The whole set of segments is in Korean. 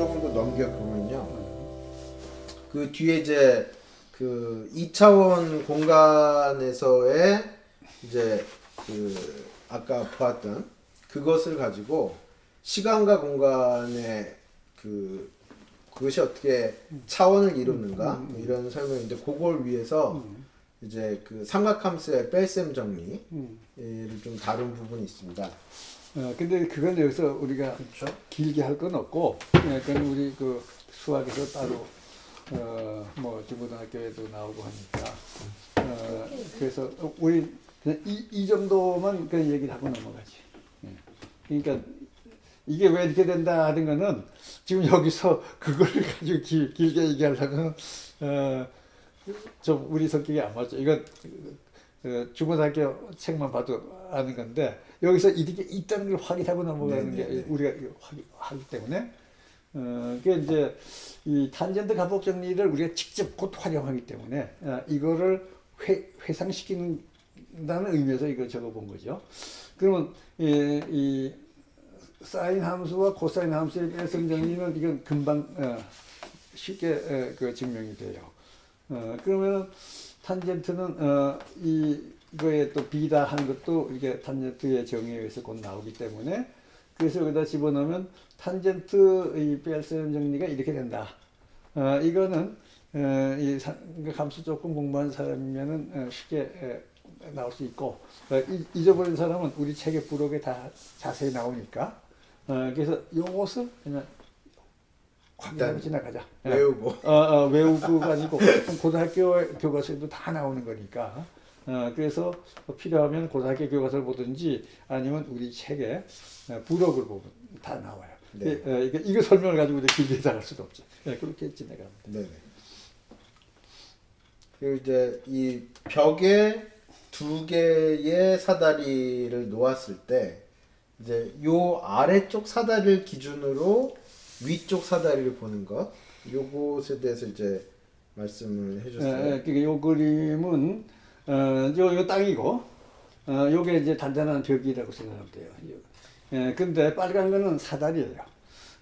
조금 더 넘겨보면요. 그 뒤에 이제 그 2차원 공간에서의 이제 그 아까 보았던 그것을 가지고 시간과 공간의 그것이 어떻게 차원을 이루는가 뭐 이런 설명인데 그걸 위해서 이제 그 삼각함수의 뺄셈 정리를 좀 다룬 부분이 있습니다. 근데 그건 여기서 우리가 그렇죠? 길게 할 건 없고, 그건 우리 그 수학에서 따로 뭐 중고등학교에도 나오고 하니까 그래서 우리 그냥 이 정도만 그냥 얘기를 하고 넘어가지. 그러니까 이게 왜 이렇게 된다 하는 거는 지금 여기서 그걸 가지고 길게 얘기하려면 좀 우리 성격이 안 맞죠. 이건 중고등학교 책만 봐도 아는 건데 여기서 이렇게 있다는 걸 확인하고 넘어가는 게 우리가 하기 때문에 그게 이제 이 탄젠트 가폭 정리를 우리가 직접 곧 활용하기 때문에 이거를 회상시키는다는 의미에서 이걸 적어본 거죠. 그러면 이 사인 함수와 코사인 함수의 뺄셈 정리는 이건 금방 쉽게 그 증명이 돼요. 그러면 탄젠트는 이거에 또 B다 하는 것도 이게 탄젠트의 정의에 의해서 곧 나오기 때문에 그래서 여기다 집어넣으면 탄젠트 이 뺄셈 정리가 이렇게 된다. 이거는 이 함수 조금 공부한 사람이면은 쉽게 나올 수 있고 잊어버린 사람은 우리 책의 부록에 다 자세히 나오니까 그래서 요것을 그냥 확인하고 지나가자. 외우고. 외우고 가지고 고등학교 교과서에도 다 나오는 거니까. 그래서 필요하면 고등학교 교과서를 보든지 아니면 우리 책에 부록을 보면 다 나와요. 네. 이거 설명을 가지고 길게 잘할 수도 없죠. 그렇게 지나갑니다. 네네. 그리고 이제 이 벽에 두 개의 사다리를 놓았을 때 이제 요 아래쪽 사다리를 기준으로 위쪽 사다리를 보는 것, 요것에 대해서 이제 말씀을 해줬어요. 그러니까 요 그림은 요 땅이고, 요게 이제 단단한 벽이라고 생각하면 돼요. 근데 빨간 거는 사다리예요.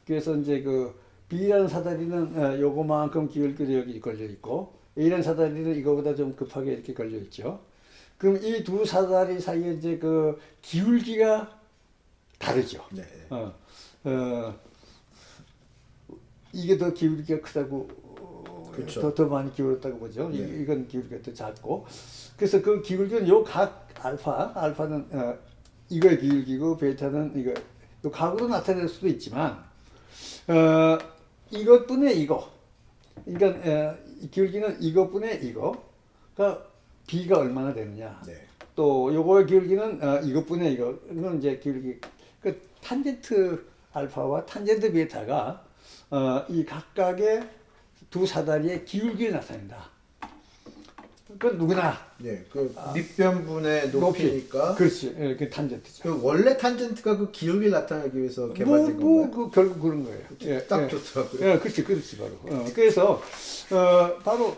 그래서 이제 그 B라는 사다리는 요거만큼 기울기로 여기 걸려 있고, A라는 사다리는 이거보다 좀 급하게 이렇게 걸려 있죠. 그럼 이 두 사다리 사이에 이제 그 기울기가 다르죠. 네. 이게 더 기울기가 크다고, 그렇죠. 더 많이 기울었다고 보죠. 네. 이건 기울기가 더 작고. 그래서 그 기울기는 요 각 알파는 이거의 기울기고, 베타는 이거, 요 각으로 나타낼 수도 있지만, 이것분의 이거. 그러니까, 기울기는 이것분의 이거가 B가 얼마나 되느냐. 네. 또 요거의 기울기는 이것분의 이거. 이건 이제 기울기. 그 탄젠트 알파와 탄젠트 베타가 이 각각의 두 사다리의 기울기를 나타낸다. 그건 누구나. 네. 그 밑변분의 높이니까. 그렇지. 그 탄젠트죠. 그 원래 탄젠트가 그 기울기를 나타내기 위해서 개발된 건가요? 결국 그런 거예요. 딱 좋더라고요. 그렇지 바로. 그래서 바로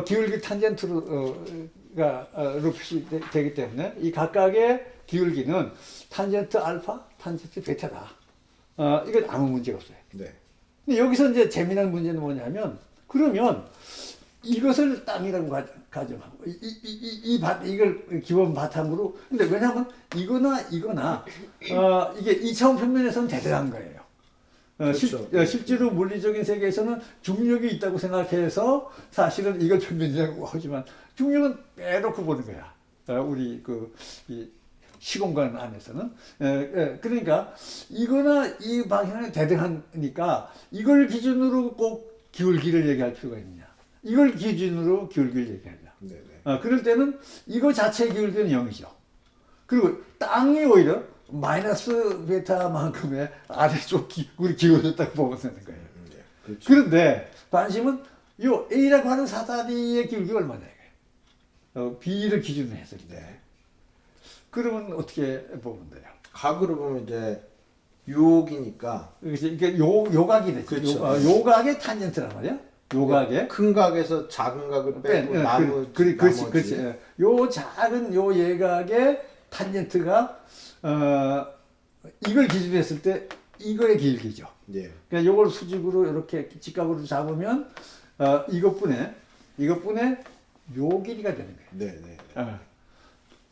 기울기 탄젠트가 표시되기 때문에 이 각각의 기울기는 탄젠트 알파, 탄젠트 베타다. 이건 아무 문제가 없어요. 네. 근데 여기서 이제 재미난 문제는 뭐냐면, 그러면 이것을 땅이라고 가정하고, 이걸 기본 바탕으로, 근데 왜냐하면 이거나, 이게 2차원 평면에서는 대등한 거예요. 그렇죠. 실제로 물리적인 세계에서는 중력이 있다고 생각해서 사실은 이걸 평면이라고 하지만 중력은 빼놓고 보는 거야. 우리 이 시공간 안에서는. 그러니까 이거나 이 방향은 대등하니까 이걸 기준으로 꼭 기울기를 얘기할 필요가 있느냐. 이걸 기준으로 기울기를 얘기하냐. 네네. 그럴 때는 이거 자체의 기울기는 0이죠. 그리고 땅이 오히려 마이너스 베타만큼의 아래쪽 우리 기울어졌다고 보면 되는 거예요. 네. 그렇죠. 그런데 관심은 요 A라고 하는 사다리의 기울기가 얼마냐 이거예요. B를 기준으로 해서. 네. 그러면 어떻게 보면 돼요? 각으로 보면 이제 요기니까. 그래서 이게 요각이 되죠. 그렇죠. 요각의 탄젠트란 말이야. 요각의 큰 각에서 작은 각을 빼고 나머지. 그렇지. 요 작은 요 예각의 탄젠트가 이걸 기준으로 했을 때 이거의 길기죠. 예. 그러니까 요걸 수직으로 이렇게 직각으로 잡으면 이것분에 요 길이가 되는 거예요. 네, 네.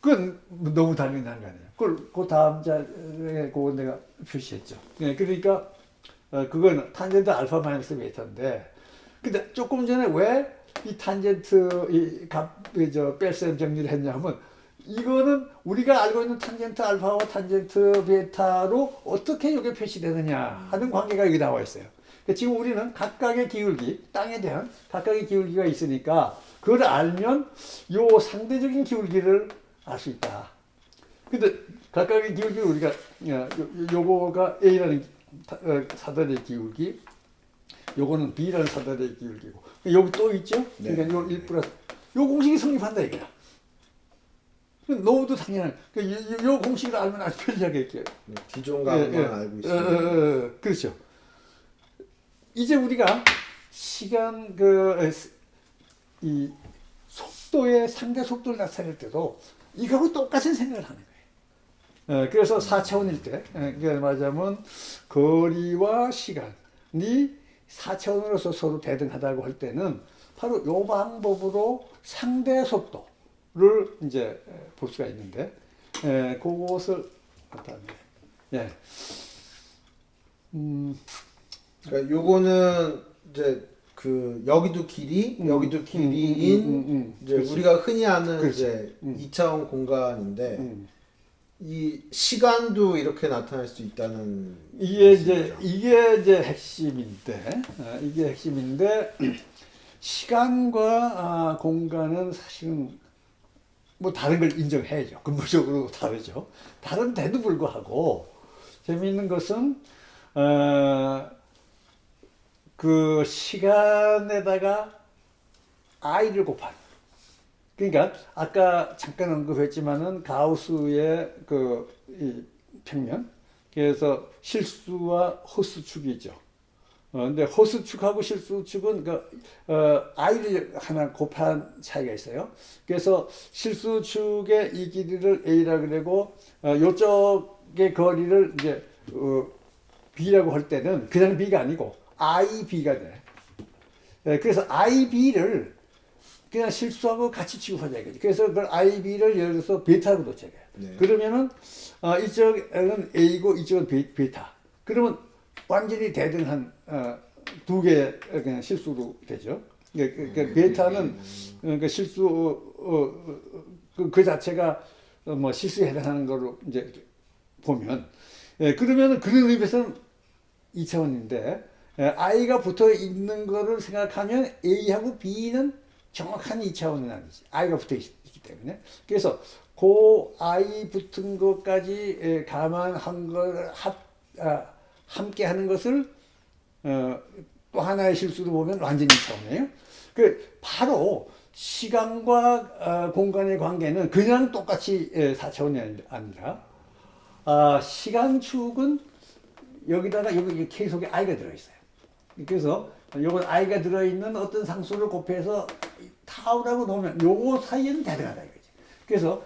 그건 너무 당연한 거 아니에요. 그 다음 자에 그거 내가 표시했죠. 네, 그러니까 그건 탄젠트 알파 마이너스 베타인데, 근데 조금 전에 왜 이 탄젠트 저 뺄셈 정리를 했냐면, 이거는 우리가 알고 있는 탄젠트 알파와 탄젠트 베타로 어떻게 이게 표시되느냐 하는 관계가 여기 나와 있어요. 그러니까 지금 우리는 각각의 기울기, 땅에 대한 각각의 기울기가 있으니까 그걸 알면 요 상대적인 기울기를 알 수 있다. 근데 각각의 기울기를 우리가 요거가 A라는 사다리의 기울기, 요거는 B라는 사다리의 기울기고, 여기 또 있죠? 네. 그러니까 요 1 플러스 요 공식이 성립한다 이거야. 너무도 당연한. 요 공식을 알면 아주 편리하게 기존각만 알고 있어요. 그렇죠. 이제 우리가 시간 이 속도의 상대 속도를 나타낼 때도 이거하고 똑같은 생각을 하는 거예요. 그래서 4차원일 때, 그러니까 말하자면 거리와 시간이 4차원으로서 서로 대등하다고 할 때는 바로 이 방법으로 상대 속도를 이제 볼 수가 있는데, 그것을 나타냅니다. 예. 그러니까 요거는 이제 그 여기도 길이, 여기도 길이인 이제 그렇지. 우리가 흔히 아는 그렇지. 이제 2차원 공간인데 이 시간도 이렇게 나타날 수 있다는 이게 말씀이죠. 이제 핵심인데, 이게 핵심인데, 시간과 공간은 사실은 뭐 다른 걸 인정해야죠. 근본적으로 다르죠. 다른데도 불구하고 재미있는 것은 그 시간에다가 i를 곱하는. 그러니까 아까 잠깐 언급했지만은 가우스의 이 평면, 그래서 실수와 허수축이죠. 근데 허수축하고 실수축은 i를 하나 곱한 차이가 있어요. 그래서 실수축의 이 길이를 a라 그러고 요쪽의 거리를 이제 b라고 할 때는 그냥 b가 아니고 ib가 돼. 그래서 ib를 그냥 실수하고 같이 취급하자 이거지. 그래서 그걸 ib를 예를 들어서 베타로 도착해. 네. 그러면은 이쪽은 a고 이쪽은 베타. 그러면 완전히 대등한 두 개의 그냥 실수로 되죠. 그러니까 베타는 그러니까 실수 그 자체가 뭐 실수에 해당하는 거로 이제 보면, 그러면은 그런 의미에서는 2차원인데 i가 붙어 있는 거를 생각하면 a하고 b는 정확한 2차원은 아니지. i가 붙어 있기 때문에. 그래서 그 i 붙은 것까지 감안한 걸 함께 하는 것을 또 하나의 실수로 보면 완전히 2차원이에요. 바로 시간과 공간의 관계는 그냥 똑같이 4차원이 아니라 시간축은 여기다가 여기 K 속에 i가 들어있어요. 그래서 요건 i가 들어있는 어떤 상수를 곱해서 타우라고 놓으면 요거 사이에는 대등하다 이거지. 그래서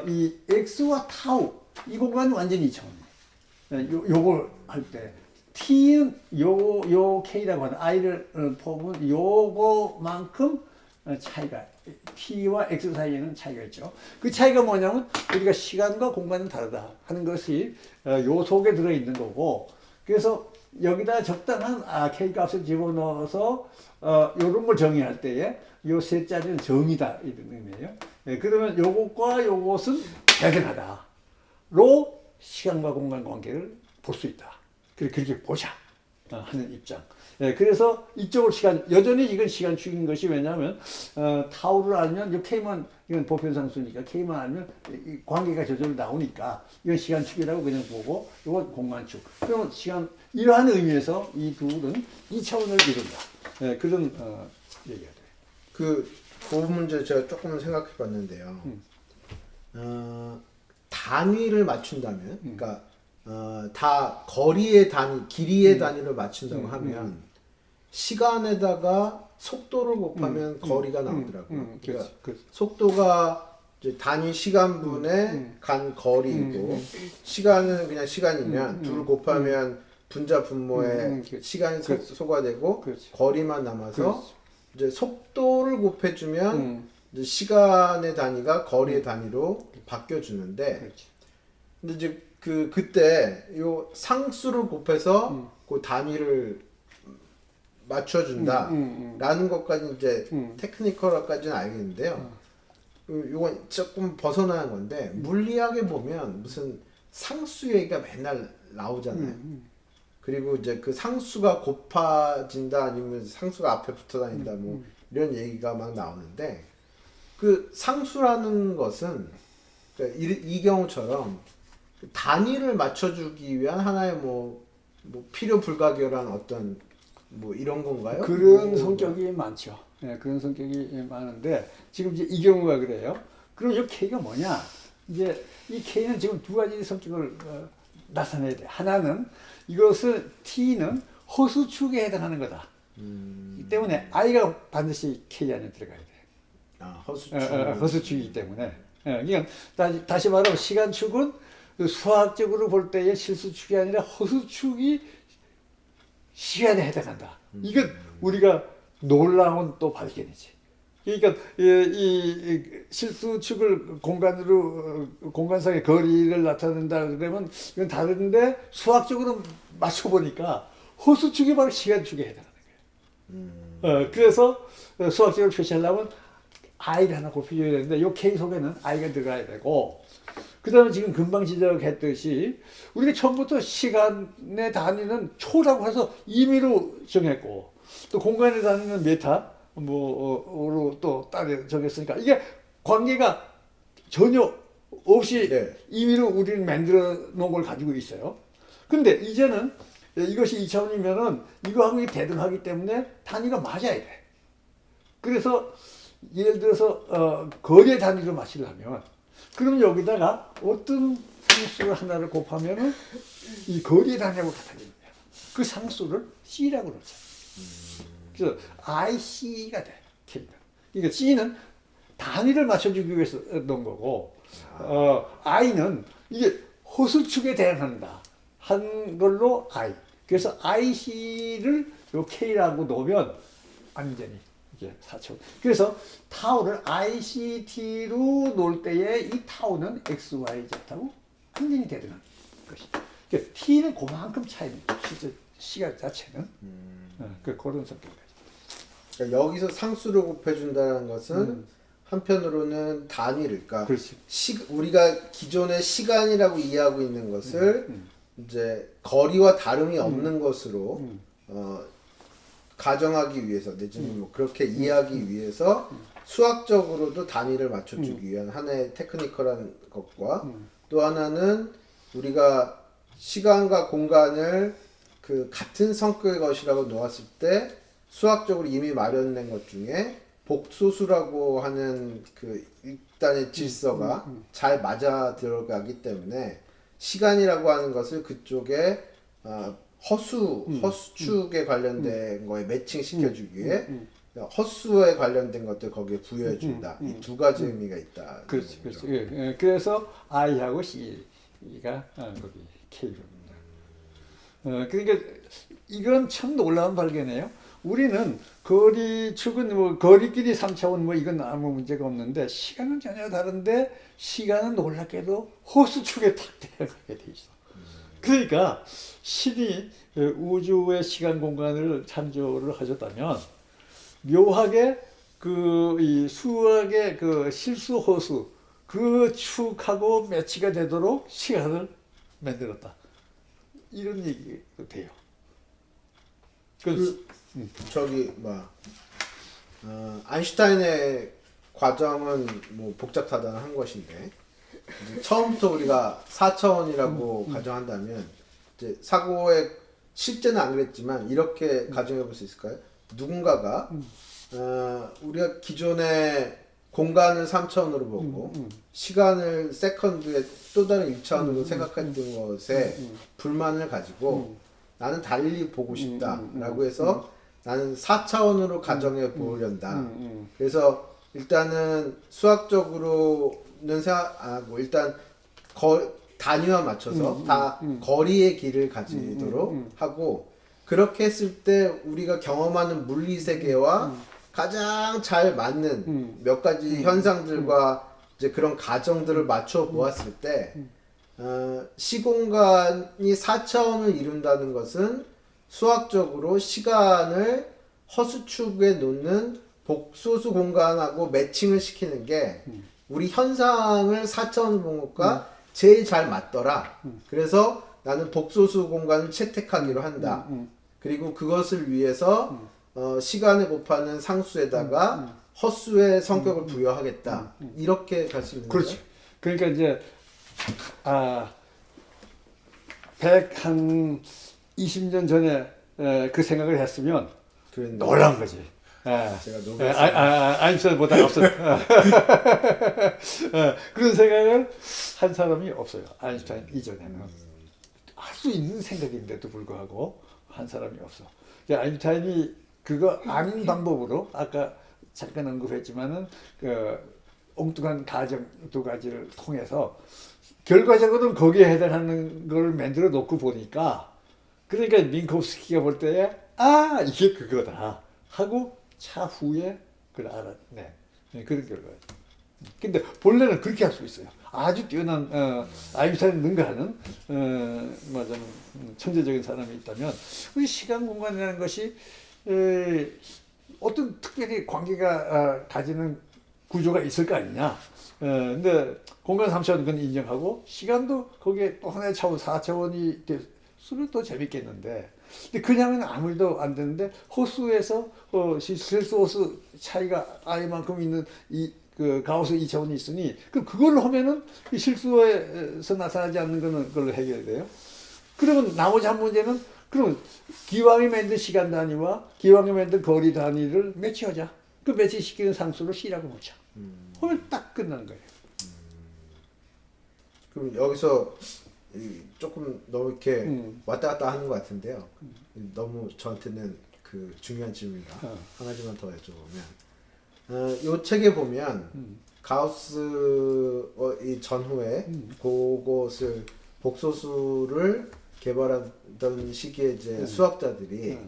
이 x와 타우 이 공간은 완전히 2차원이에요. 요걸 할 때 t는 요 k라고 하는 i를 포함은 요거만큼 차이가, t와 x 사이에는 차이가 있죠. 그 차이가 뭐냐면 우리가 시간과 공간은 다르다 하는 것이 요 속에 들어있는 거고, 그래서 여기다 적당한 k 값을 집어넣어서 요런 걸 정의할 때에 요 세 자리는 정이다 이런 의미예요. 그러면 요것과 요것은 대등하다로 시간과 공간 관계를 볼 수 있다. 그렇게 보자 하는 입장. 그래서 이쪽을 여전히 이건 시간축인 것이, 왜냐하면 타우를 알면 이 k만, 이건 보편상수니까 k만 알면 이 관계가 저절로 나오니까 이건 시간축이라고 그냥 보고 이건 공간축. 그러면 이러한 의미에서 이 둘은 2차원을 이룬다. 그런 얘기가 돼요. 그 문제 제가 조금 생각해 봤는데요. 단위를 맞춘다면, 그러니까 다 거리의 단위, 길이의 단위를 맞춘다고 하면 시간에다가 속도를 곱하면 거리가 나오더라고요. 그러니까 그렇지. 속도가 이제 단위 시간분의 간 거리이고 시간은 그냥 시간이면 둘 곱하면 분자 분모에 그렇지. 시간이 그렇지. 소과되고 그렇지. 거리만 남아서 그렇지. 이제 속도를 곱해주면 이제 시간의 단위가 거리의 단위로 바뀌어주는데 그렇지. 근데 이제 그때 요 상수를 곱해서 그 단위를 맞춰준다라는 것까지 이제 테크니컬까지는 알겠는데요. 요건 조금 벗어나는 건데 물리학에 보면 무슨 상수 얘기가 맨날 나오잖아요. 그리고 이제 그 상수가 곱해진다 아니면 상수가 앞에 붙어 다닌다 뭐 이런 얘기가 막 나오는데 그 상수라는 것은 그러니까 이 경우처럼 단위를 맞춰주기 위한 하나의 뭐 필요 불가결한 어떤 뭐 이런 건가요? 그런 성격이 많죠. 예, 그런 성격이 많은데 지금 이제 이 경우가 그래요. 그럼 이 K가 뭐냐? 이제 이 K는 지금 두 가지 성격을 나타내야 돼. 하나는 이것은 T는 허수축에 해당하는 거다. 이 때문에 I가 반드시 K 안에 들어가야 돼. 아, 허수축. 허수축이기 때문에. 그러니까 다시 말하면 시간축은 수학적으로 볼 때의 실수축이 아니라 허수축이 시간에 해당한다. 이건 우리가 놀라운 또 발견이지. 그러니까 이 실수축을 공간상의 거리를 나타낸다 그러면 이건 다른데 수학적으로 맞춰보니까 허수축이 바로 시간축에 해당하는 거예요. 그래서 수학적으로 표시하려면 I를 하나 곱해줘야 되는데 이 K 속에는 I가 들어가야 되고 그 다음에 지금 금방 지적했듯이 우리가 처음부터 시간의 단위는 초라고 해서 임의로 정했고 또 공간의 단위는 메타 뭐로 또 따로 정했으니까 이게 관계가 전혀 없이 네. 임의로 우리는 만들어 놓은 걸 가지고 있어요. 근데 이제는 이것이 2차원이면은 이거하고 대등하기 때문에 단위가 맞아야 돼. 그래서 예를 들어서 거리의 단위로 맞추려면 그럼 여기다가 어떤 상수를 하나를 곱하면은 이 거리의 단위하고 같아지는 거야. 그 상수를 C라고 그러죠. 그래서 IC가 돼. K가. 그러니까 C는 단위를 맞춰주기 위해서 넣은 거고, I는 이게 허수축에 대응한다 한 걸로 I. 그래서 IC를 요 K라고 놓으면 완전히 이게 4차원. 그래서 타우를 ICT로 놓을 때에 이 타우는 XYZ하고 완전히 대등한 것이. 그러니까 T는 그만큼 차이입니다. 실제 시간 자체는. 그런 성격까지. 그러니까 여기서 상수를 곱해준다는 것은 한편으로는 단위를, 그러니까 그렇지. 우리가 기존의 시간이라고 이해하고 있는 것을 이제 거리와 다름이 없는 것으로 가정하기 위해서 내지는 뭐 그렇게 이해하기 위해서 수학적으로도 단위를 맞춰주기 위한 하나의 테크니컬한 것과 또 하나는 우리가 시간과 공간을 그 같은 성격의 것이라고 놓았을 때 수학적으로 이미 마련된 것 중에 복소수라고 하는 그 일단의 질서가 잘 맞아 들어가기 때문에 시간이라고 하는 것을 그쪽에 허수축에 관련된 거에 매칭시켜주기 위해 허수에 관련된 것들 거기에 부여해준다. 이 두 가지 의미가 있다. 그렇지, 그렇지. 예. 그래서 I하고 C가 거기 K입니다. 그러니까 이건 참 놀라운 발견이에요. 우리는 거리축은 뭐 거리끼리 3차원 뭐 이건 아무 문제가 없는데 시간은 전혀 다른데 시간은 놀랍게도 허수축에 탁 들어가게 돼 있어. 그러니까 신이 우주의 시간 공간을 창조를 하셨다면 묘하게 이 수학의 그 실수 허수 그 축하고 매치가 되도록 시간을 만들었다. 이런 얘기가 돼요. 저기 아인슈타인의 과정은 뭐 복잡하다는 한 것인데 이제 처음부터 우리가 4차원이라고 가정한다면 이제 사고의 실제는 안 그랬지만 이렇게 가정해 볼 수 있을까요? 누군가가 우리가 기존의 공간을 3차원으로 보고 시간을 세컨드의 또 다른 1차원으로 생각했던 것에 불만을 가지고 나는 달리 보고 싶다라고 해서 나는 4차원으로 가정해 보련다. 그래서 일단은 수학적으로 생각하고 일단 단위와 맞춰서 다 거리의 길을 가지도록 하고 그렇게 했을 때 우리가 경험하는 물리 세계와 가장 잘 맞는 몇 가지 현상들과 이제 그런 가정들을 맞춰 보았을 때 시공간이 4차원을 이룬다는 것은 수학적으로 시간을 허수축에 놓는 복소수 공간하고 매칭을 시키는 게 우리 현상을 4차원을 본 것과 제일 잘 맞더라. 그래서 나는 복소수 공간을 채택하기로 한다. 그리고 그것을 위해서 시간에 곱하는 상수에다가 허수의 성격을 부여하겠다. 이렇게 갈 수 있는 그렇죠. 거죠? 그러니까 이제 100한 20년 전에 그 생각을 했으면 그랬는데 놀란 거지. 제가 너무 아인슈타인보다 앞서 그런 생각을 한 사람이 없어요. 아인슈타인 이전에는 할 수 있는 생각인데도 불구하고 한 사람이 없어. 아인슈타인이 그거 아닌 방법으로 아까 잠깐 언급했지만은 그 엉뚱한 가정 두 가지를 통해서 결과적으로는 거기에 해당하는 걸 만들어 놓고 보니까 그러니까 민코프스키가 볼 때에 이게 그거다 하고 차후에 그걸 알았네. 그런 결과예요. 근데 본래는 그렇게 할 수 있어요. 아주 뛰어난 아인슈타인을 능가하는 맞아 천재적인 사람이 있다면 우리 시간 공간이라는 것이 어떤 특별히 관계가 가지는 구조가 있을 거 아니냐. 근데 공간 3차원 그건 인정하고 시간도 거기에 또 하나의 차원 4차원이 됐으면 또 재밌겠는데 근데 그냥은 아무 일도 안 되는데 호수에서 실수 호수 차이가 아이만큼 있는 그 가우스 2차원이 있으니 그걸로 하면은 실수에서 나타나지 않는 거는 그걸로 해결돼요. 그러면 나머지 한 문제는 그럼 기왕에 만든 시간 단위와 기왕에 만든 거리 단위를 매치하자. 그 매치시키는 상수를 C라고 놓자. 그러면 딱 끝난 거예요. 그럼 여기서 조금 너무 이렇게 왔다 갔다 하는 것 같은데요. 너무 저한테는 그 중요한 질문이라 한 가지만 더 여쭤보면 이 책에 보면 가우스 이 전후에 그것을 복소수를 개발하던 시기에 이제 수학자들이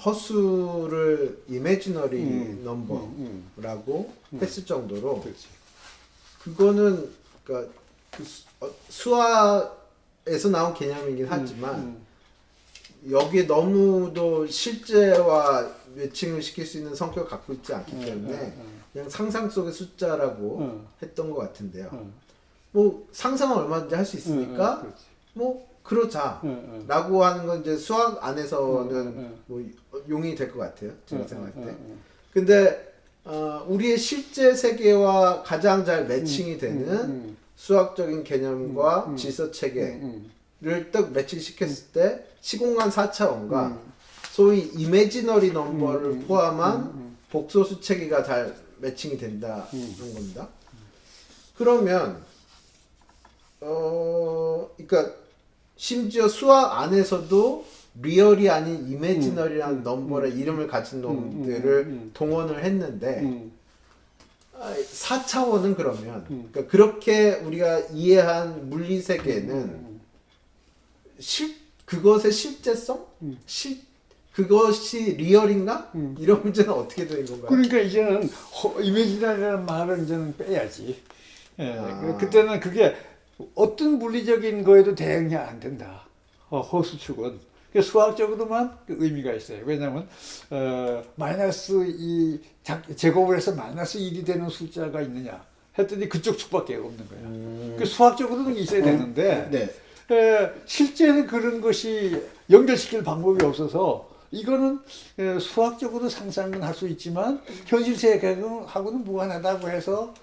허수를 이미지너리 넘버라고 했을 정도로 그렇지. 그거는 그러니까 수학에서 나온 개념이긴 하지만 여기에 너무도 실제와 매칭을 시킬 수 있는 성격을 갖고 있지 않기 때문에 그냥 상상 속의 숫자라고 했던 것 같은데요. 뭐 상상은 얼마든지 할 수 있으니까 뭐 그러자 라고 하는 건 이제 수학 안에서는 뭐 용인이 될 것 같아요. 제가 생각할 때. 근데 우리의 실제 세계와 가장 잘 매칭이 되는 수학적인 개념과 질서 체계를 딱 매칭시켰을 때 시공간 4차원과 소위 이미지너리 넘버를 포함한 복소수 체계가 잘 매칭이 된다는 겁니다. 그러면 그러니까 심지어 수학 안에서도 리얼이 아닌 이미지너리라는 넘버의 이름을 가진 놈들을 동원을 했는데 4차원은 그러면 그러니까 그렇게 우리가 이해한 물리 세계는 그것의 실제성? 그것이 리얼인가? 이런 문제는 어떻게 되는 건가요? 그러니까 이제는 이미지너리라는 말을 이제는 빼야지. 그때는 그게 어떤 물리적인 거에도 대응이 안 된다. 허수축은. 수학적으로만 그 의미가 있어요. 왜냐하면 마이너스 제곱을 해서 마이너스 1이 되는 숫자가 있느냐 했더니 그쪽 축밖에 없는 거야. 수학적으로는 있어야 되는데 네. 실제는 그런 것이 연결시킬 방법이 없어서 이거는 수학적으로 상상은 할 수 있지만 현실 세계하고는 무관하다고 해서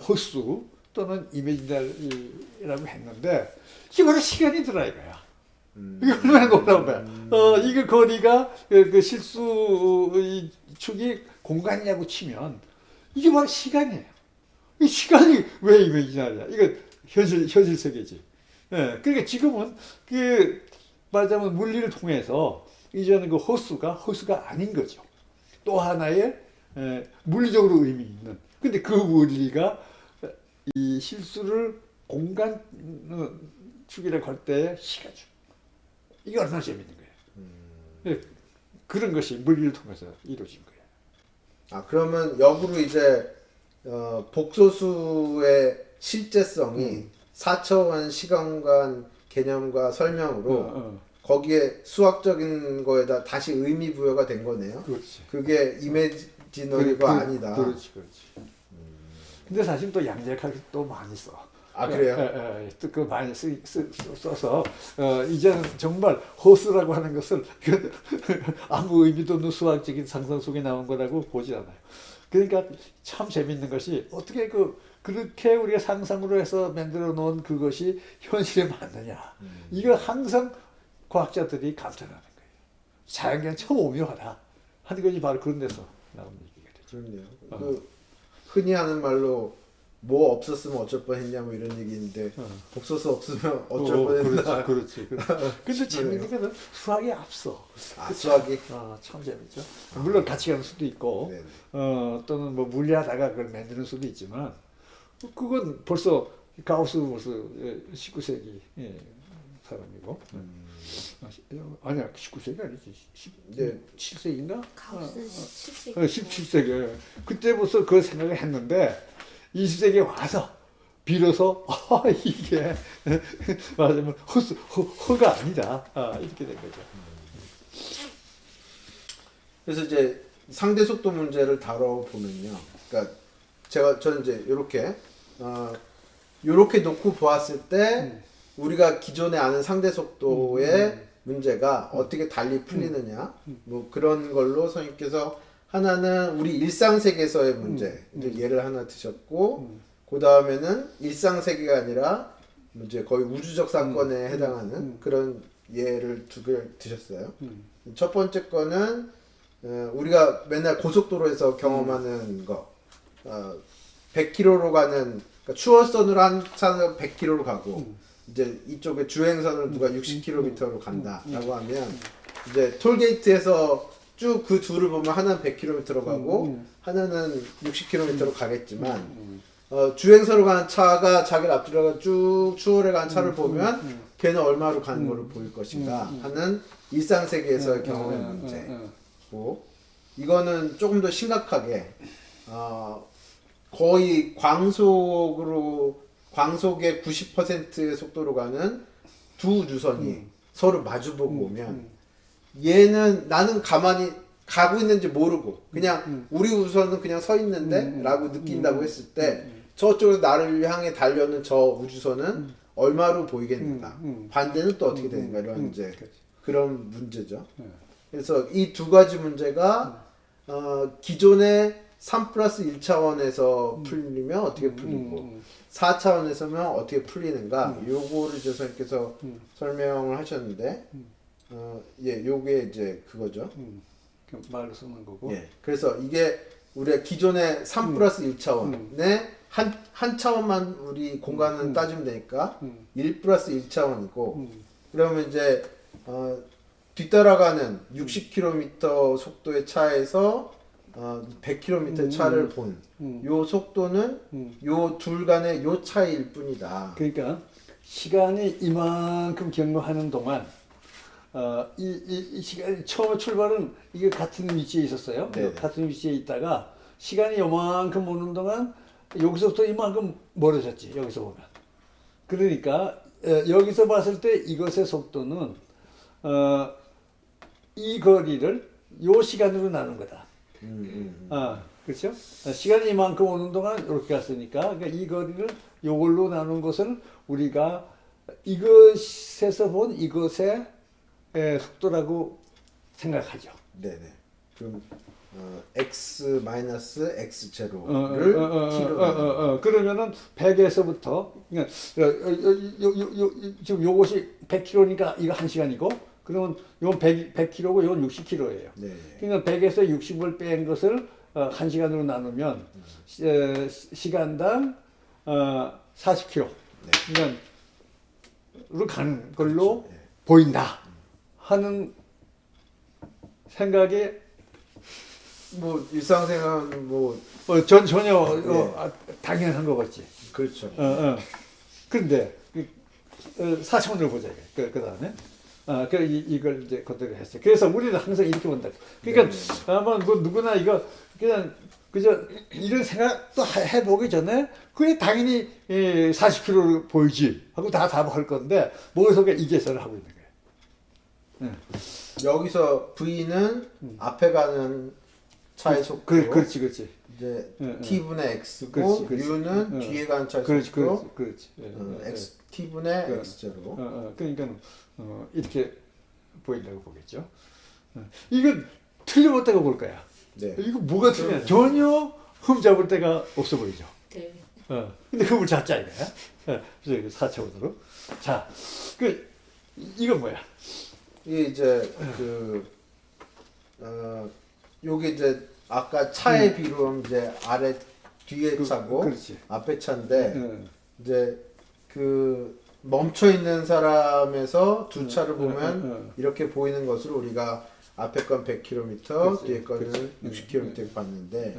허수 또는 이미지널이라고 했는데 이게 바로 시간이 들어 이거야. 이게 얼마나 놀라운 거야. 이게 거리가 그 실수 축이 공간이냐고 치면 이게 바로 시간이에요. 이 시간이 왜 이미지널이야? 이거 현실 세계지. 그러니까 지금은 말하자면 물리를 통해서 이제는 그 허수가 아닌 거죠. 또 하나의 물리적으로 의미 있는. 근데 그 물리가 이 실수를 공간 축이라 걸 때 시가죠. 이게 얼마나 재밌는 거예요. 예, 그런 것이 물리를 통해서 이루어진 거예요. 아 그러면 역으로 이제 복소수의 실제성이 4차원 시간관 개념과 설명으로 거기에 수학적인 거에다 다시 의미 부여가 된 거네요. 그렇지. 그게 이미지너리가 아니다. 그렇지. 근데 사실 또 양자역학이 또 많이 써. 아 그래요? 또 그 많이 써서 이제는 정말 허수라고 하는 것을 아무 의미도 없는 수학적인 상상 속에 나온 거라고 보지 않아요. 그러니까 참 재밌는 것이 어떻게 그렇게 우리가 상상으로 해서 만들어 놓은 그것이 현실에 맞느냐. 이거 항상 과학자들이 감탄하는 거예요. 자연계는 참 오묘하다 하는 것이 바로 그런 데서 나온 얘기가 되죠. 그렇네요. 그 흔히 하는 말로 뭐 없었으면 어쩔 뻔했냐 뭐 이런 얘기인데 복소수 없으면 어쩔 뻔했나. 그렇지. 근데 재밌는 거는 수학이 앞서. 아 수학이. 참 재밌죠. 물론 같이 가는 수도 있고, 또는 뭐 물리하다가 그걸 만드는 수도 있지만, 그건 벌써 가우스 벌써 19세기 사람이고. 아니야 19세기 아니지 17세기인가? 가우스 17세기. 17세기. 그때부터 그 생각을 했는데 20세기에 와서 비로소 이게 말하자면 허가 아니다. 이렇게 된 거죠. 그래서 이제 상대 속도 문제를 다뤄보면요. 그러니까 저는 이제 이렇게 놓고 보았을 때 우리가 기존에 아는 상대 속도의 문제가 어떻게 달리 풀리느냐 뭐 그런 걸로 선생님께서 하나는 우리 일상 세계에서의 문제 이제 예를 하나 드셨고 그 다음에는 일상 세계가 아니라 이제 거의 우주적 사건에 해당하는 그런 예를 두 개 드셨어요. 첫 번째 거는 우리가 맨날 고속도로에서 경험하는 거 100km로 가는 그러니까 추월선으로 한 차는 100km로 가고 이제 이쪽에 주행선을 누가 60km로 간다라고 하면 이제 톨게이트에서 쭉 그 둘을 보면 하나는 100km로 가고 하나는 60km로 가겠지만 주행선으로 가는 차가 자기를 앞지르다가 쭉 추월해 가는 차를 보면 걔는 얼마로 가는 걸로 보일 것인가 하는 일상 세계에서의 경험의 문제고 이거는 조금 더 심각하게 거의 광속의 90%의 속도로 가는 두 우주선이 서로 마주보고 오면 얘는 나는 가만히 가고 있는지 모르고 그냥 우리 우주선은 그냥 서 있는데 라고 느낀다고 했을 때 저쪽에서 나를 향해 달려오는 저 우주선은 얼마로 보이겠는가 반대는 또 어떻게 되는가 이런 이제 그런 문제죠. 그래서 이 두 가지 문제가 기존의 3+1차원에서 풀리면 어떻게 풀리고 4차원에서면 어떻게 풀리는가 요거를 이제 선생님께서 설명을 하셨는데 요게 이제 그거죠. 말로 쓰는 거고. 예. 그래서 이게 우리가 기존의 3+1차원의 한 차원만 우리 공간을 따지면 되니까 1+1차원이고 그러면 이제 뒤따라가는 60km 속도의 차에서 100km 차를 본 요 속도는 요 둘 간의 요 차이일 뿐이다. 그러니까 시간이 이만큼 경과하는 동안 이 시간 처음 출발은 이게 같은 위치에 있었어요. 네네. 같은 위치에 있다가 시간이 요만큼 오는 동안 여기서부터 이만큼 멀어졌지. 여기서 보면. 그러니까 여기서 봤을 때 이것의 속도는 이 거리를 요 시간으로 나눈 거다. 그렇죠? 시간이 이만큼 오는 동안 이렇게 갔으니까 그러니까 이 거리를 요걸로 나눈 것을 우리가 이것에서 본 이것의 속도라고 생각하죠. 네네. 그럼 x 마이너스 x 제로를 t로 그러면은 100에서부터 그러니까 지금 요것이 100km니까 이거 1시간이고 그러면 이건 100km고 이건 60km예요. 네. 그러니까 100에서 60을 뺀 것을 1시간으로 나누면 시간당 40km. 네. 그러니까 가는 걸로 그렇죠. 네. 보인다 하는 생각에 뭐 일상생활은 뭐 전혀 당연한 거 같지. 그렇죠. 그런데 4차원으로 보자. 그다음에 이걸 이제 그대로 했어요. 그래서 우리는 항상 이렇게 본다. 그러니까 아마 뭐 누구나 이거 그냥 그저 이런 생각도 해보기 전에 그게 당연히 40km로 보이지 하고 다 답할 건데 머릿속에 이 계산을 하고 있는 거예요. 여기서 V는 앞에 가는 차의 속도. 그렇지. 이제 T분의 X고 그렇지. U는 뒤에 가는 차의 속도. 그렇지. X T분의 X제로. 그러니까 이렇게 보인다고 보겠죠. 이건 틀려봤다고 볼 거야. 네. 이거 뭐가 틀리냐? 전혀 흠잡을 데가 없어 보이죠. 네. 근데 흠을 잡자 이거야. 그래서 4차원으로. 자, 이건 뭐야? 이게 이제 요게 이제 아까 차의 비로 이제 아래 뒤에 차고 그렇지. 앞에 차인데 이제 멈춰 있는 사람에서 두 차를 보면 이렇게 보이는 것을 우리가 앞에 건 100km, 그렇지. 뒤에 거는 그렇지. 60km 봤는데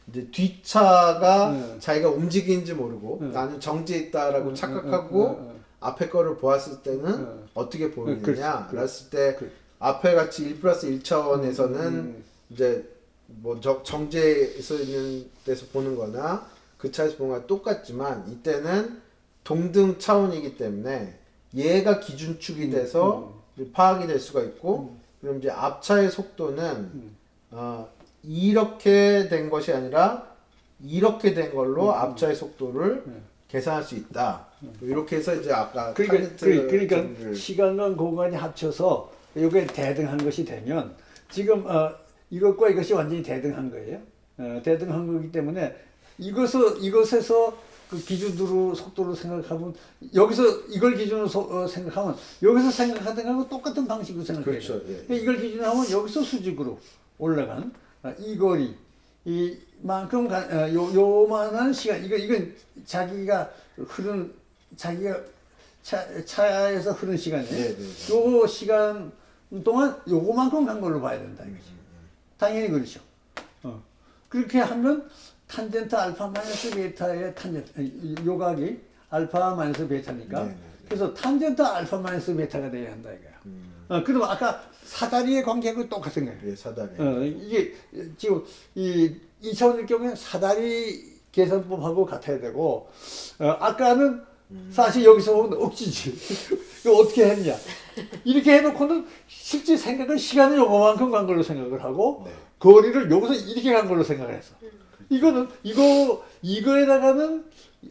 이제 뒷차가 자기가 움직이는지 모르고 나는 정지해 있다라고 착각하고 앞에 거를 보았을 때는 어떻게 보이느냐 그랬을 때 앞에 같이 1 플러스 1차원에서는 이제 뭐 정지해 있는 데서 보는 거나 그 차에서 보는 거나 똑같지만 이때는 동등 차원이기 때문에 얘가 기준축이 돼서 파악이 될 수가 있고 그럼 이제 앞차의 속도는 이렇게 된 것이 아니라 이렇게 된 걸로 앞차의 속도를 계산할 수 있다. 이렇게 해서 이제 아까 그러니까 시간과 공간이 합쳐서 이게 대등한 것이 되면 지금 이것과 이것이 완전히 대등한 거예요. 대등한 거기 때문에 이것에서 그 기준으로 속도로 생각하면 여기서 이걸 기준으로 생각하면 여기서 생각하던 거하고 똑같은 방식으로 생각해요. 그렇죠. 예. 그러니까 이걸 기준으로 하면 여기서 수직으로 올라간 이 거리 이만큼 요만한 시간 이건 자기가 흐르는 자기가 차에서 흐르는 시간이에요. 네. 요 시간 동안 요거만큼 간 걸로 봐야 된다 이거지. 당연히 그렇죠. 그렇게 하면 탄젠트 알파 마이너스 베타의 탄젠트 요각이 알파 마이너스 베타니까 그래서 탄젠트 알파 마이너스 베타가 돼야 한다 이거야. 그럼 아까 사다리의 관계하고 똑같은 거예요. 예, 사다리. 이게 지금 이 2차원일 경우에 사다리 계산법하고 같아야 되고 아까는 사실 여기서 보면 억지지. 이거 어떻게 했냐? 이렇게 해놓고는 실제 생각은 시간을 요거만큼 간 걸로 생각을 하고 거리를 여기서 이렇게 간 걸로 생각을 했어. 이거는 이거에다가는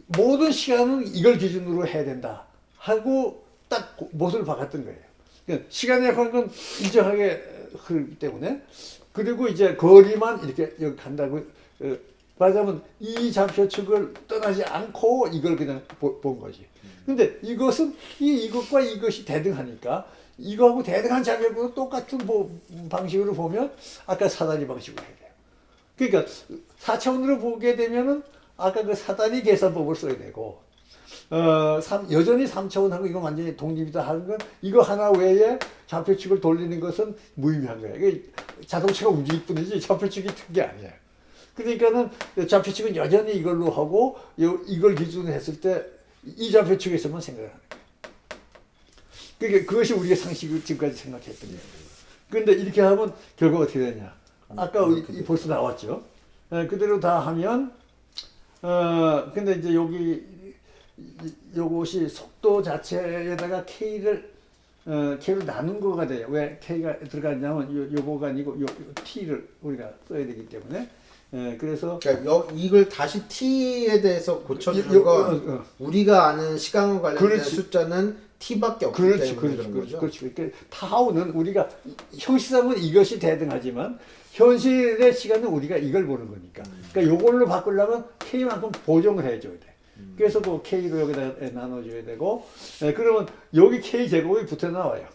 모든 시간은 이걸 기준으로 해야 된다 하고 딱 못을 박았던 거예요. 그러니까 시간의 관건 일정하게 흐르기 때문에 그리고 이제 거리만 이렇게 여기 간다고 말하자면 이 좌표축을 떠나지 않고 이걸 그냥 본 거지. 근데 이것은 이것과 이것이 대등하니까 이거하고 대등한 좌표로 똑같은 방식으로 보면 아까 사다리 방식으로 해야 돼요. 그러니까 4차원으로 보게 되면은 아까 그 사다리 계산법을 써야 되고 여전히 3차원하고 이거 완전히 독립이다 하는 건 이거 하나 외에 좌표축을 돌리는 것은 무의미한 거예요. 이게 자동차가 움직일 뿐이지 좌표축이 튼 게 아니에요. 그러니까는 좌표축은 여전히 이걸로 하고 이걸 기준으로 했을 때 이 좌표축에서만 생각을 하는 거예요. 그러니까 그것이 우리의 상식을 지금까지 생각했던 거예요. 그런데 이렇게 하면 결과가 어떻게 되냐? 아까 벌써 나왔죠. 그대로 다 하면 근데 이제 요것이 속도 자체에다가 K를 나눈 거가 돼요. 왜 K가 들어갔냐면 요거가 아니고 요 T를 우리가 써야 되기 때문에 그래서 그러니까 이걸 다시 T에 대해서 고쳐주는 건 우리가 아는 시간과 관련된 숫자는 T밖에 없기 때문에 그런 거죠. 그렇죠. 그러니까 타우는 우리가 형식상은 이것이 대등하지만 현실의 시간은 우리가 이걸 보는 거니까. 그러니까 요걸로 바꾸려면 K만큼 보정을 해줘야 돼. 그래서 그 K로 여기다 나눠줘야 되고, 그러면 여기 K 제곱이 붙어 나와요.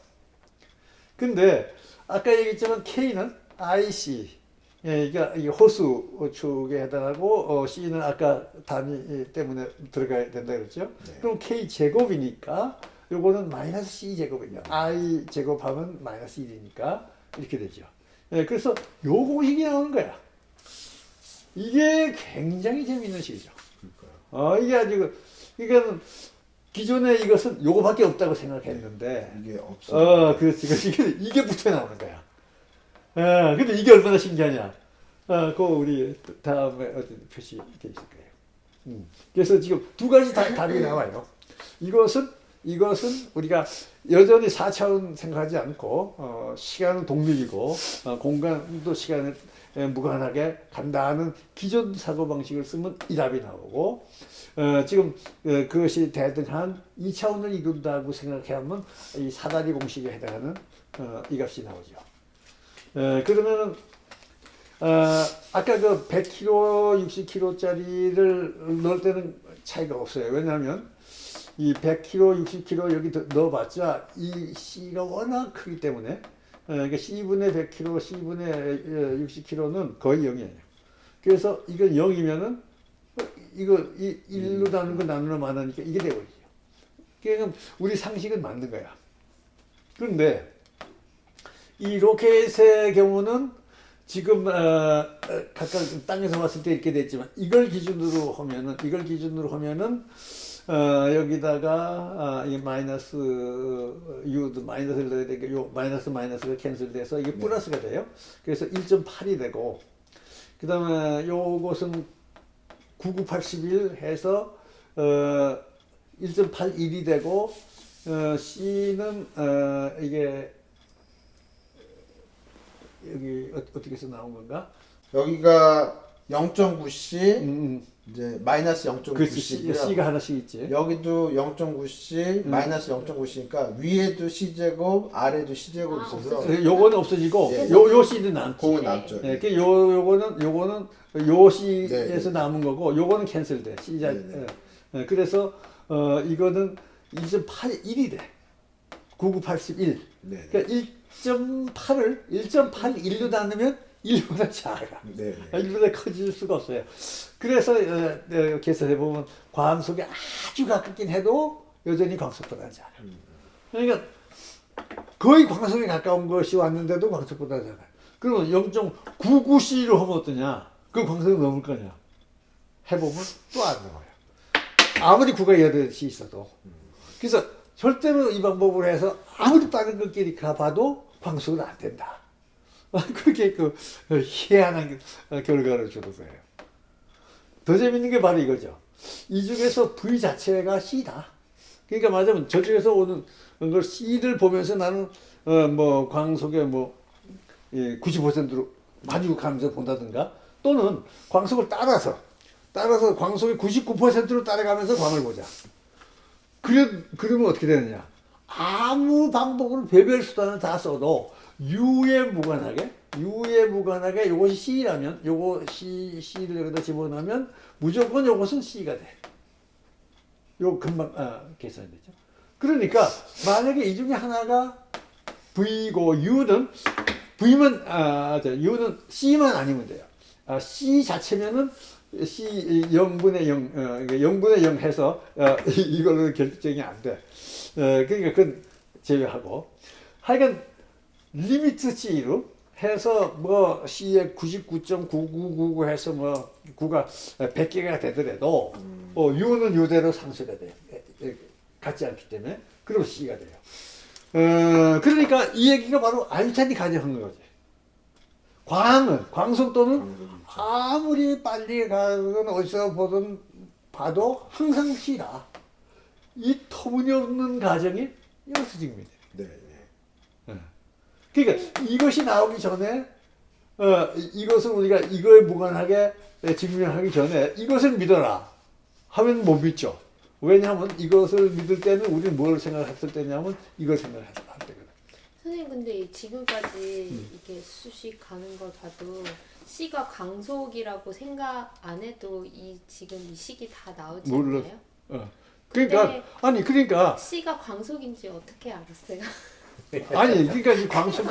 근데 아까 얘기했지만 K는 IC, 그러니까 이 호수 축에 해당하고 C는 아까 단위 때문에 들어가야 된다 그랬죠. 그럼 K 제곱이니까 요거는 마이너스 C 제곱이냐. I 제곱하면 마이너스 1이니까 이렇게 되죠. 그래서 요 공식이 나오는 거야. 이게 굉장히 재미있는 시기죠. 그러니까요. 이게 아주 이거는 기존에 이것은 요거밖에 없다고 생각했는데 이게 없어. 그렇지. 이게 붙어 나오는 거야. 근데 이게 얼마나 신기하냐. 그거 우리 다음에 어디 표시돼 있을 거예요. 그래서 지금 두 가지 답이 나와요. 이것은 우리가 여전히 4차원 생각하지 않고 시간은 동력이고 공간도 시간을 무관하게 간다는 기존 사고방식을 쓰면 이 답이 나오고 지금 그것이 대등한 2차원을 이룬다고 생각하면 이 사다리 공식에 해당하는 이 값이 나오죠. 그러면은 아까 그 100kg, 60kg짜리를 넣을 때는 차이가 없어요. 왜냐하면 이 100kg, 60kg 여기 넣어봤자 이 C가 워낙 크기 때문에 그러니까 C분의 100kg, C분의 60kg는 거의 0이에요. 그래서 이건 0이면은 이거 1로 나누는 거 나누면 많으니까 이게 되거든요. 그러니까 우리 상식은 맞는 거야. 그런데 이 로켓의 경우는 지금 각각 땅에서 봤을 때 이렇게 됐지만 이걸 기준으로 하면은 여기다가 이 마이너스 U도 마이너스를 넣어야 되니까 요 마이너스가 캔슬돼서 이게 플러스가 돼요. 그래서 1.8이 되고 그 다음에 요것은 9981 해서 1.81이 되고 C는 이게 여기 어떻게 해서 나온 건가? 여기가 0.9C 이제 마이너스 그렇지. 0.9C고요. C가 하나씩 있지. 여기도 0.9C 마이너스 0.9C니까 위에도 C제곱 아래도 C제곱 있어서 요거는 없어지고 예. 요 C는 남지. 그거 남죠. 예, 그 요거는 요 C에서 네. 남은 거고 요거는 캔슬돼. C자. 네. 그래서 이거는 1.81이 돼. 9981. 네. 그러니까 1.81로 나누면 1보다 작아. 네. 1보다 커질 수가 없어요. 그래서 계산해 보면 광속에 아주 가깝긴 해도 여전히 광속보다 작아. 그러니까 거의 광속에 가까운 것이 왔는데도 광속보다 작아. 그러면 0.99C로 하면 어떠냐? 그 광속이 넘을 거냐? 해보면 또 안 넘어요. 아무리 9가 8이 있어도. 그래서 절대로 이 방법으로 해서 아무리 빠른 것끼리 가봐도 광속은 안 된다. 그렇게 희한한 결과를 주는 거예요. 더 재밌는 게 바로 이거죠. 이 중에서 V 자체가 C다. 그러니까 맞으면 저쪽에서 오는 걸 C를 보면서 나는 뭐 광속의 90%로 가지고 가면서 본다든가 또는 광속을 따라서 광속의 99%로 따라가면서 광을 보자. 그러면 어떻게 되느냐? 아무 방법으로 별별 수단을 다 써도 U에 무관하게 이것이 C라면 요거 C를 여기다 집어넣으면 무조건 요것은 C가 돼. 요 금방 계산이 되죠. 그러니까 만약에 이 중에 하나가 V고 U는 U는 C만 아니면 돼요. C 자체면은 C 0분의 0, 0분의 0 해서 이걸로 결정이 안 돼. 그러니까 그건 제외하고 하여간 리미트 C로 해서 뭐 C에 99.9999 해서 뭐 9가 100개가 되더라도 U는 U대로 상수가 돼요. 같지 않기 때문에 그러면 C가 돼요. 그러니까 이 얘기가 바로 아인슈타인이 가정한 거지. 광속도는 아무리 빨리 가든 어디서 봐도 항상 C다. 이 터무니없는 가정이 여기서 증명이 돼요. 네. 그러니까 이것이 나오기 전에 이것을 우리가 이거에 무관하게 증명하기 전에 이것을 믿어라 하면 못 믿죠. 왜냐하면 이것을 믿을 때는 우리는 뭘 생각했을 때냐면 이걸 생각할 때거든. 선생님 근데 지금까지 이렇게 수식 가는 걸 봐도 C가 광속이라고 생각 안 해도 지금 이 식이 다 나오지 물론. 않나요? 그러니까 C가 광속인지 어떻게 알았어요? 아니 그러니까 이 광속이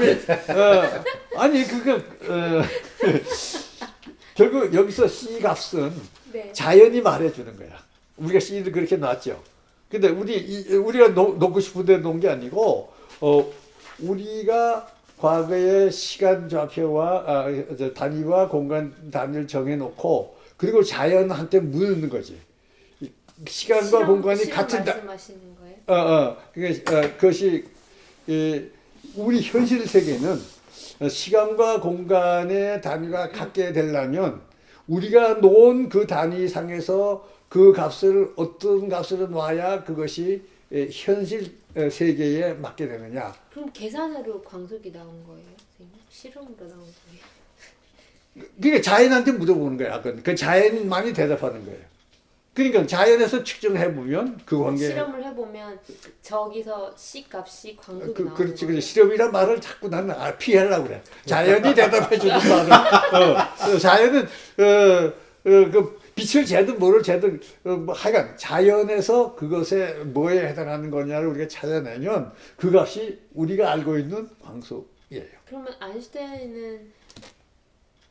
결국 여기서 C 값은 네. 자연이 말해주는 거야. 우리가 C를 그렇게 놨죠. 근데 우리가 놓고 싶은 데 놓은 게 아니고 우리가 과거의 시간 좌표와 단위와 공간 단위를 정해놓고 그리고 자연한테 묻는 거지. 시간과 공간이 같은 말씀하시는 거예요? 그것이 우리 현실 세계는 시간과 공간의 단위가 같게 되려면 우리가 놓은 그 단위상에서 그 값을 어떤 값으로 놔야 그것이 현실 세계에 맞게 되느냐. 그럼 계산으로 광속이 나온 거예요? 선생님? 실험으로 나온 거예요? 그러니까 자연한테 물어보는 거야. 그 자연만이 대답하는 거예요. 그러니까 자연에서 측정해 보면 그 관계. 실험을 해보면 저기서 C 값이 광속이 나오는 그렇지, 거예요? 그렇지. 실험이란 말을 자꾸 나는 피하려고 그래. 자연이 대답해 주는 말을. 자연은 그 빛을 재든 뭐를 재든 뭐 하여간 자연에서 그것에 뭐에 해당하는 거냐를 우리가 찾아내면 그 값이 우리가 알고 있는 광속이에요. 그러면 아인슈타인은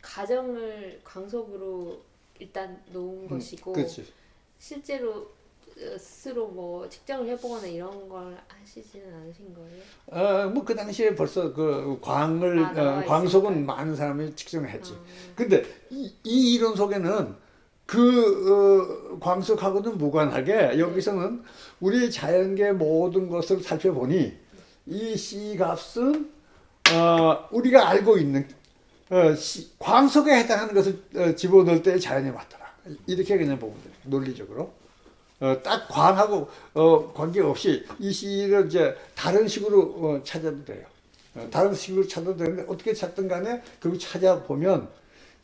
가정을 광속으로 일단 놓은 것이고 그렇지. 실제로 스스로 뭐 측정을 해보거나 이런 걸 하시지는 않으신 거예요? 뭐 그 당시에 벌써 그 광을 나와 광속은 있으니까요. 많은 사람이 측정을 했지. 근데 이 이론 속에는 광속하고는 무관하게 여기서는 우리 자연계 모든 것을 살펴보니 이 C 값은 우리가 알고 있는 광속에 해당하는 것을 집어넣을 때 자연이 맞더라. 이렇게 그냥 보면 돼요. 논리적으로. 딱 광하고 관계없이 이 C를 이제 다른 식으로 찾아도 돼요. 다른 식으로 찾아도 되는데 어떻게 찾든 간에 그걸 찾아보면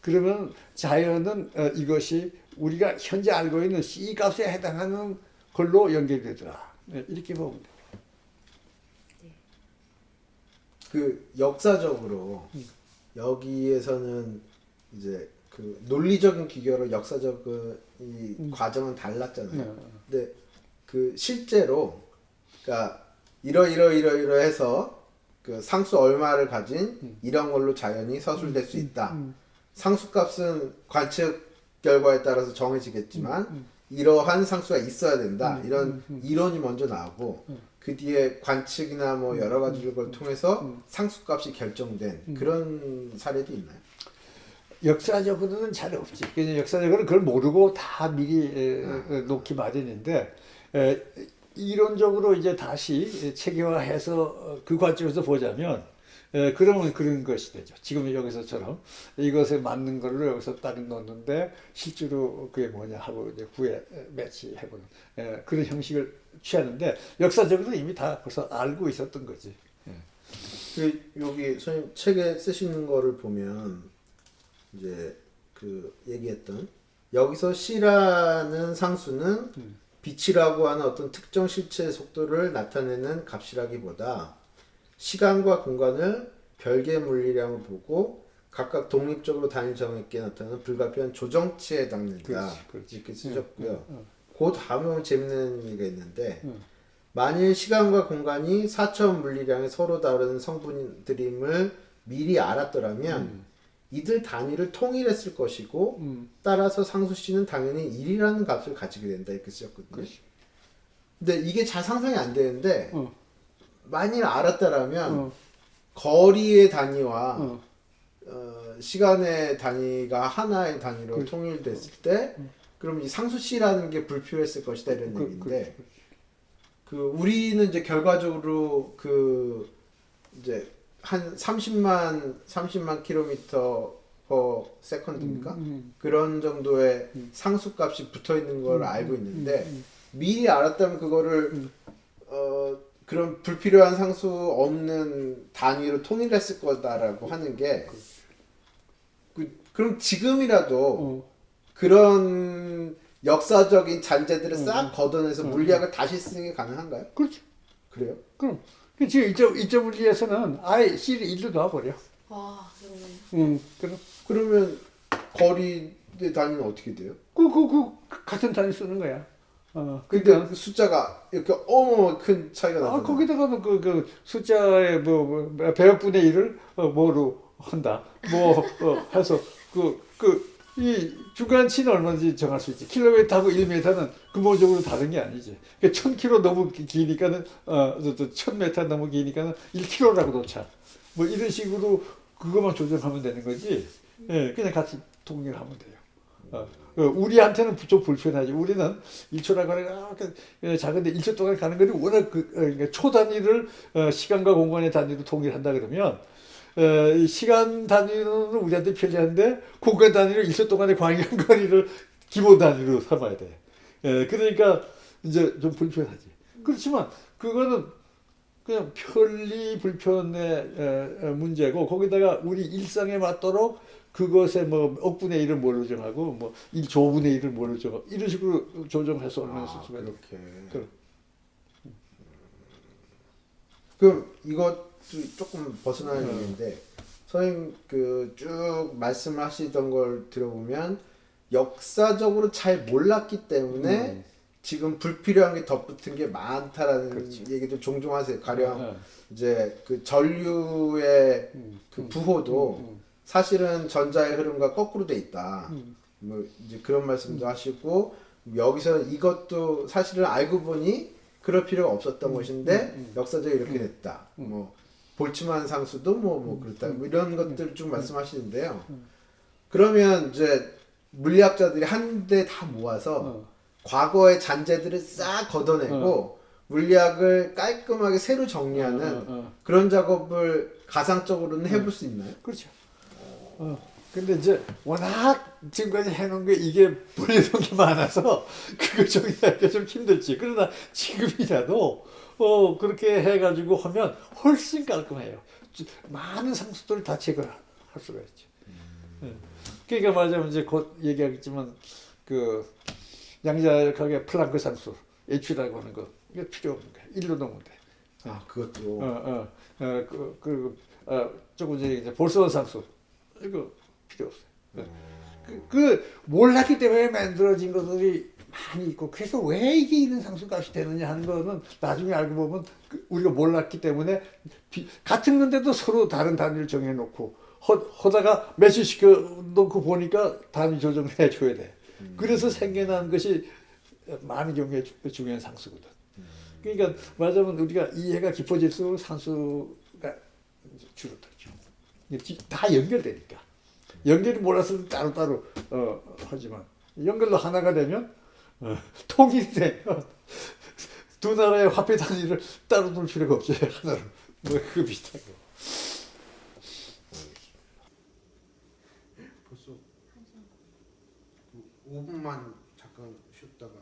그러면 자연은 이것이 우리가 현재 알고 있는 C 값에 해당하는 걸로 연결되더라. 이렇게 보면 돼요. 그 역사적으로 여기에서는 이제 그 논리적인 기교로 역사적인 이 과정은 달랐잖아요. 근데 그 실제로 그러니까 이러해서 그 상수 얼마를 가진 이런 걸로 자연이 서술될 수 있다. 상수값은 관측 결과에 따라서 정해지겠지만 이러한 상수가 있어야 된다. 이런 이론이 먼저 나오고 그 뒤에 관측이나 뭐 여러 가지 걸 통해서 상수값이 결정된 그런 사례도 있나요? 역사적으로는 잘 없지. 그냥 역사적으로는 그걸 모르고 다 미리 놓기 마련인데 이론적으로 이제 다시 체계화해서 그 관점에서 보자면 그러면 그런 것이 되죠. 지금 여기서처럼 이것에 맞는 걸로 여기서 딱 넣는데 실제로 그게 뭐냐 하고 이제 구에 매치해보는 그런 형식을 취하는데 역사적으로 이미 다 벌써 알고 있었던 거지. 그 여기 선생님 책에 쓰시는 거를 보면 이제 그 얘기했던 여기서 C라는 상수는 빛이라고 하는 어떤 특정 실체의 속도를 나타내는 값이라기보다 시간과 공간을 별개의 물리량으로 보고 각각 독립적으로 단위 정했게 나타나는 불가피한 조정치에 해당된다. 그렇지. 이렇게 쓰셨고요. 그 다음에 재밌는 얘기가 있는데 만일 시간과 공간이 4차원 물리량의 서로 다른 성분들임을 미리 알았더라면 이들 단위를 통일했을 것이고 따라서 상수 C는 당연히 1이라는 값을 가지게 된다 이렇게 쓰셨거든요. 그렇지. 근데 이게 잘 상상이 안 되는데 만일 알았다라면 거리의 단위와 시간의 단위가 하나의 단위로 그렇지. 통일됐을 때 그럼 이 상수 C라는 게 불필요했을 것이다 이런 얘기인데 그 우리는 이제 결과적으로 그 이제 한 30만 킬로미터 per second입니까? 그런 정도의 상수값이 붙어 있는 걸 알고 있는데 미리 알았다면 그거를 그런 불필요한 상수 없는 단위로 통일했을 거다라고 하는 게 그럼 지금이라도 그런 역사적인 잔재들을 싹 걷어내서 물리학을 다시 쓰는 게 가능한가요? 그렇죠. 그래요? 그럼 지금 이점 물리에서는 아예 C를 1로 놔버려. 와, 그러네요. 그러면 거리의 단위는 어떻게 돼요? 같은 단위 쓰는 거야. 근데 그 숫자가 이렇게 어마어마하게 큰 차이가 나잖아요. 거기다가는 그 숫자의 배역분의 1을 뭐로 한다. 해서 이 중간치는 얼마인지 정할 수 있지. 킬로미터하고 1m는 근본적으로 다른 게 아니지. 1000km 너무 기니까는 1000m 너무 기니까는 1km라고 놓자. 뭐 이런 식으로 그것만 조정하면 되는 거지. 예, 그냥 같이 통일하면 돼요. 우리한테는 좀 불편하지. 우리는 1초라고 하니까 작은데 1초 동안 가는 거니 워낙 그러니까 초 단위를 시간과 공간의 단위로 통일한다 그러면 이 시간 단위는 우리한테 편리한데 공간 단위로 1초 동안의 광역 거리를 기본 단위로 삼아야 돼. 그러니까 이제 좀 불편하지. 그렇지만 그거는 그냥 편리 불편의 문제고 거기다가 우리 일상에 맞도록 그것에 뭐 억분의 1을 뭐로 정하고 뭐 1조분의 1을 뭐로 정하고 이런 식으로 조정해서 얼마나 쓸 수가 있는 그렇게. 그럼. 그럼 이것도 조금 벗어나는 얘기인데 선생님 그 쭉 말씀하시던 걸 들어보면 역사적으로 잘 몰랐기 때문에 지금 불필요한 게 덧붙은 게 많다라는 그렇지. 얘기도 종종 하세요. 가령 어, 이제 그 전류의 그 부호도 사실은 전자의 흐름과 거꾸로 돼 있다. 뭐 이제 그런 말씀도 하시고 여기서는 이것도 사실은 알고 보니 그럴 필요가 없었던 것인데 역사적으로 이렇게 됐다. 뭐 볼츠만 상수도 뭐 그렇다. 뭐 이런 것들 쭉 말씀하시는데요. 그러면 이제 물리학자들이 한데 다 모아서 과거의 잔재들을 싹 걷어내고 물리학을 깔끔하게 새로 정리하는 그런 작업을 가상적으로는 해볼 수 있나요? 그렇죠. 근데 이제 워낙 지금까지 해놓은 게 이게 불려놓은 게 많아서 그걸 정리하기가 좀 힘들지. 그러나 지금이라도 그렇게 해가지고 하면 훨씬 깔끔해요. 많은 상수들을 다 제거할 수가 있죠. 그러니까 말하자면 이제 곧 얘기하겠지만 그 양자역학의 플랑크 상수 H라고 하는 거 이거 필요 없는 거야. 1로 넣으면 돼. 아 그것도 조금 전에 이제 볼스원 상수 이거 필요 없어요. 그 몰랐기 때문에 만들어진 것들이 많이 있고 그래서 왜 이게 이런 상수값이 되느냐 하는 거는 나중에 알고 보면 우리가 몰랐기 때문에 같은 건데도 서로 다른 단위를 정해놓고 하다가 매치시켜 놓고 보니까 단위 조정을 해줘야 돼. 그래서 생겨난 것이 많은 경우에 중요한 상수거든. 그러니까 말하자면 우리가 이해가 깊어질수록 상수가 줄어들죠. 다 연결되니까. 연결이 몰랐으면 따로따로 하지만 연결로 하나가 되면 통일이 되면 두 나라의 화폐 단위를 따로 둘 필요가 없어요. 하나로. 뭐 그 비슷한 거. 벌써 5분만 잠깐 쉬었다가